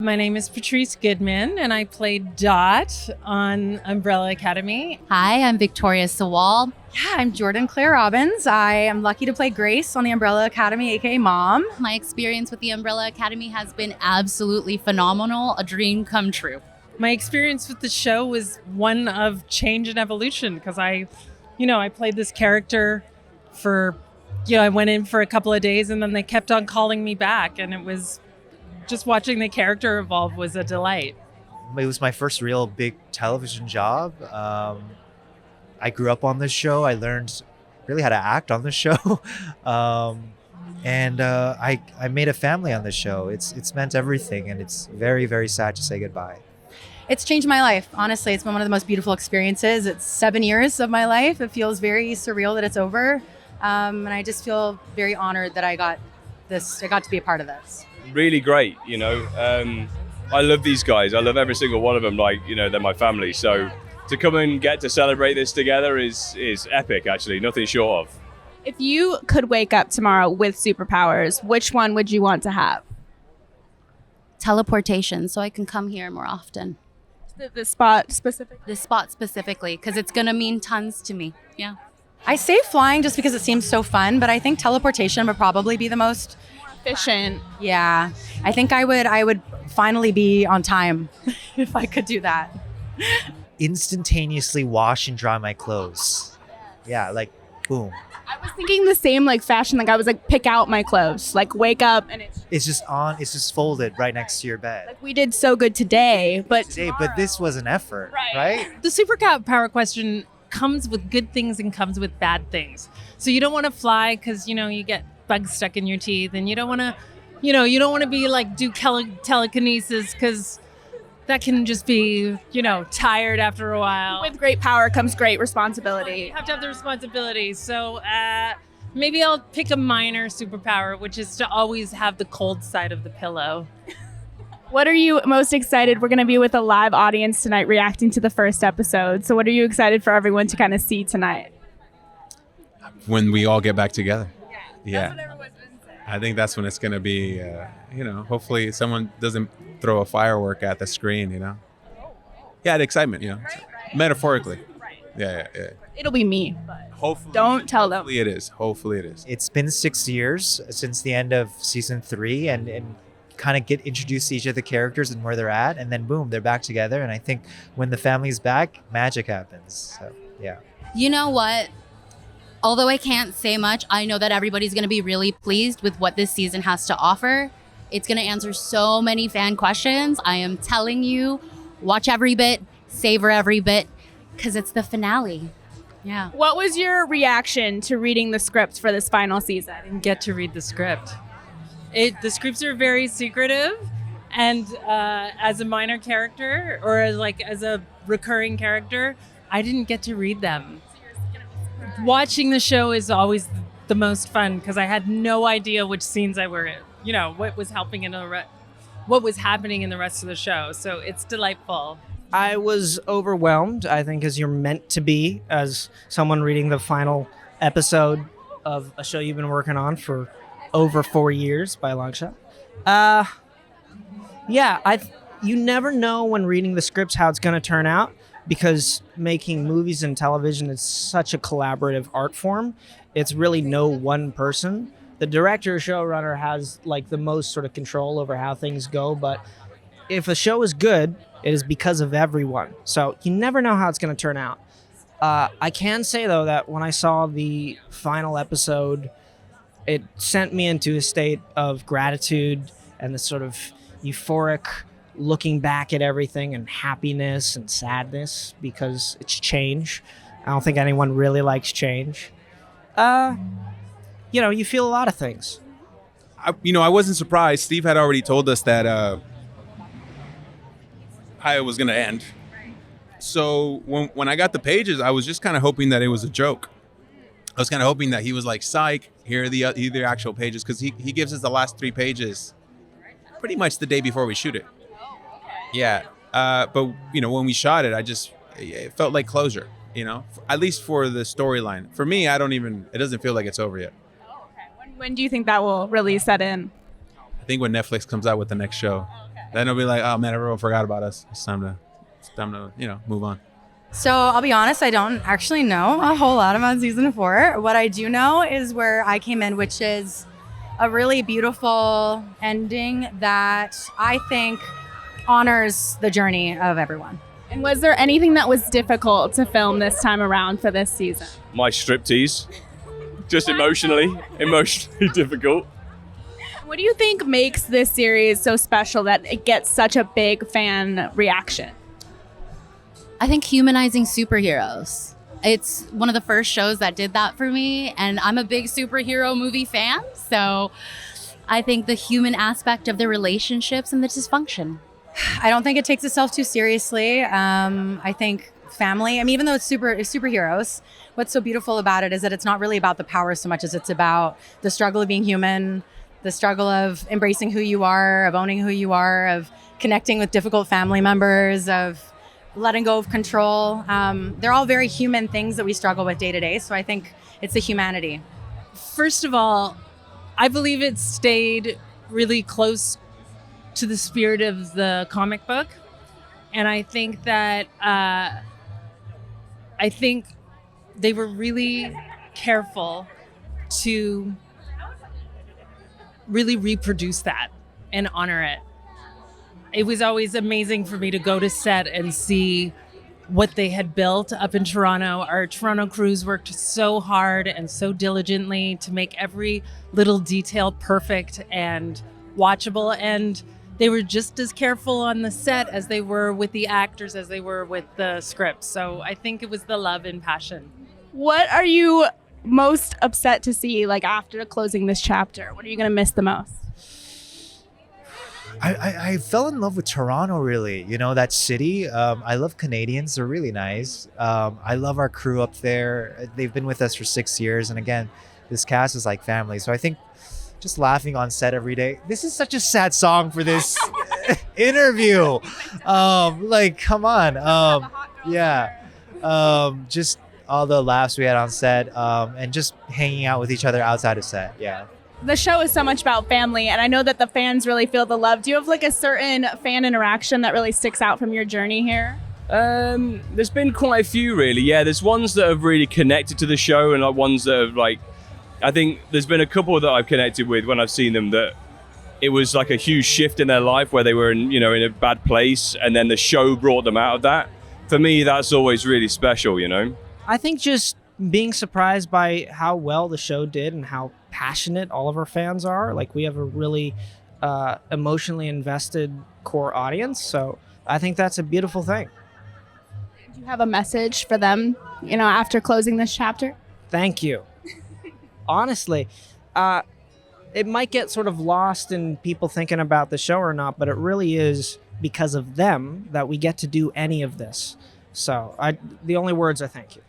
My name is Patrice Goodman, and I played Dot on Umbrella Academy. Hi, I'm Victoria Sawal. Yeah, I'm Jordan Claire Robbins. I am lucky to play Grace on the Umbrella Academy, aka Mom. My experience with the Umbrella Academy has been absolutely phenomenal, a dream come true. My experience with the show was one of change and evolution because I played this character for, I went in for a couple of days and then they kept on calling me back, and it was just watching the character evolve was a delight. It was my first real big television job. I grew up on this show. I learned really how to act on the show. And I made a family on this show. It's meant everything, and it's very, very sad to say goodbye. It's changed my life. Honestly, it's been one of the most beautiful experiences. It's 7 years of my life. It feels very surreal that it's over. And I just feel very honored that I got to be a part of this. Really great, I love these guys. I love every single one of them, they're my family. So to come and get to celebrate this together is epic, actually, nothing short of. If you could wake up tomorrow with superpowers, which one would you want to have? Teleportation, so I can come here more often. The spot specifically? This spot specifically, because it's going to mean tons to me. Yeah. I say flying just because it seems so fun, but I think teleportation would probably be the most efficient. Yeah. I think I would finally be on time if I could do that. Instantaneously wash and dry my clothes. Yeah, boom. I was thinking the same fashion. I was pick out my clothes, wake up and It's just folded right next to your bed. we did so good today, but But this was an effort, right? The superpower question comes with good things and comes with bad things. So you don't want to fly because, you get bugs stuck in your teeth, and you don't want to, you don't want to be do telekinesis because that can just be, tired after a while. with great power comes great responsibility. You have to have the responsibility. So maybe I'll pick a minor superpower, which is to always have the cold side of the pillow. What are you most excited? We're going to be with a live audience tonight reacting to the first episode. So what are you excited for everyone to kind of see tonight? When we all get back together. Yeah. That's what everyone's been saying. I think that's when it's going to be, hopefully someone doesn't throw a firework at the screen, Yeah, the excitement, metaphorically. Right. Yeah. It'll be me, but Hopefully. don't tell them. Hopefully it is. It's been 6 years since the end of season 3, and kind of get introduced to each of the characters and where they're at, and then boom, they're back together. And I think when the family's back, magic happens. So yeah. You know what? Although I can't say much, I know that everybody's going to be really pleased with what this season has to offer. It's going to answer so many fan questions. I am telling you, watch every bit, savor every bit, because it's the finale. Yeah. What was your reaction to reading the script for this final season? Didn't get to read the script. The scripts are very secretive, and as a minor character or as a recurring character, I didn't get to read them. Watching the show is always the most fun because I had no idea which scenes I were in, what was happening in the rest of the show. So it's delightful. I was overwhelmed, I think, as you're meant to be as someone reading the final episode of a show you've been working on for over 4 years by a long shot. You never know when reading the scripts how it's going to turn out, because making movies and television is such a collaborative art form. It's really no one person. The director or showrunner has the most sort of control over how things go, but if a show is good, it is because of everyone. So you never know how it's going to turn out. I can say, though, that when I saw the final episode, it sent me into a state of gratitude and the sort of euphoric looking back at everything, and happiness and sadness, because it's change. I don't think anyone really likes change. You feel a lot of things. I wasn't surprised. Steve had already told us that how it was going to end. So when I got the pages, I was just kind of hoping that it was a joke. I was kind of hoping that he was psych, here are the actual pages, because he gives us the last 3 pages pretty much the day before we shoot it. Yeah. But, when we shot it, it felt like closure, at least for the storyline. For me, it doesn't feel like it's over yet. Okay. When do you think that will really set in? I think when Netflix comes out with the next show. Okay. then it'll be like, oh man, everyone forgot about us. It's time to move on. So I'll be honest, I don't actually know a whole lot about season 4. What I do know is where I came in, which is a really beautiful ending that I think honors the journey of everyone. And was there anything that was difficult to film this time around for this season? My striptease, just emotionally difficult. What do you think makes this series so special that it gets such a big fan reaction? I think humanizing superheroes. It's one of the first shows that did that for me, and I'm a big superhero movie fan, so I think the human aspect of the relationships and the dysfunction. I don't think it takes itself too seriously. I think family, even though it's superheroes, what's so beautiful about it is that it's not really about the power so much as it's about the struggle of being human, the struggle of embracing who you are, of owning who you are, of connecting with difficult family members, of letting go of control. They're all very human things that we struggle with day to day. So I think it's the humanity. First of all, I believe it stayed really close to the spirit of the comic book. And I think that they were really careful to really reproduce that and honor it. It was always amazing for me to go to set and see what they had built up in Toronto. Our Toronto crews worked so hard and so diligently to make every little detail perfect and watchable. And they were just as careful on the set as they were with the actors, as they were with the script. So I think it was the love and passion. What are you most upset to see, after closing this chapter? What are you going to miss the most? I fell in love with Toronto, really. That city. I love Canadians. They're really nice. I love our crew up there. They've been with us for 6 years. And again, this cast is like family. So I think just laughing on set every day. This is such a sad song for this interview. Come on. Yeah. Just all the laughs we had on set and just hanging out with each other outside of set. Yeah. The show is so much about family, and I know that the fans really feel the love. Do you have a certain fan interaction that really sticks out from your journey here? There's been quite a few, really. Yeah, there's ones that have really connected to the show, and ones that have I think there's been a couple that I've connected with when I've seen them that it was a huge shift in their life where they were in a bad place, and then the show brought them out of that. For me, that's always really special, I think just being surprised by how well the show did and how passionate all of our fans are. We have a really emotionally invested core audience. So I think that's a beautiful thing. Do you have a message for them, after closing this chapter? Thank you. Honestly, it might get sort of lost in people thinking about the show or not, but it really is because of them that we get to do any of this. So the only words are thank you.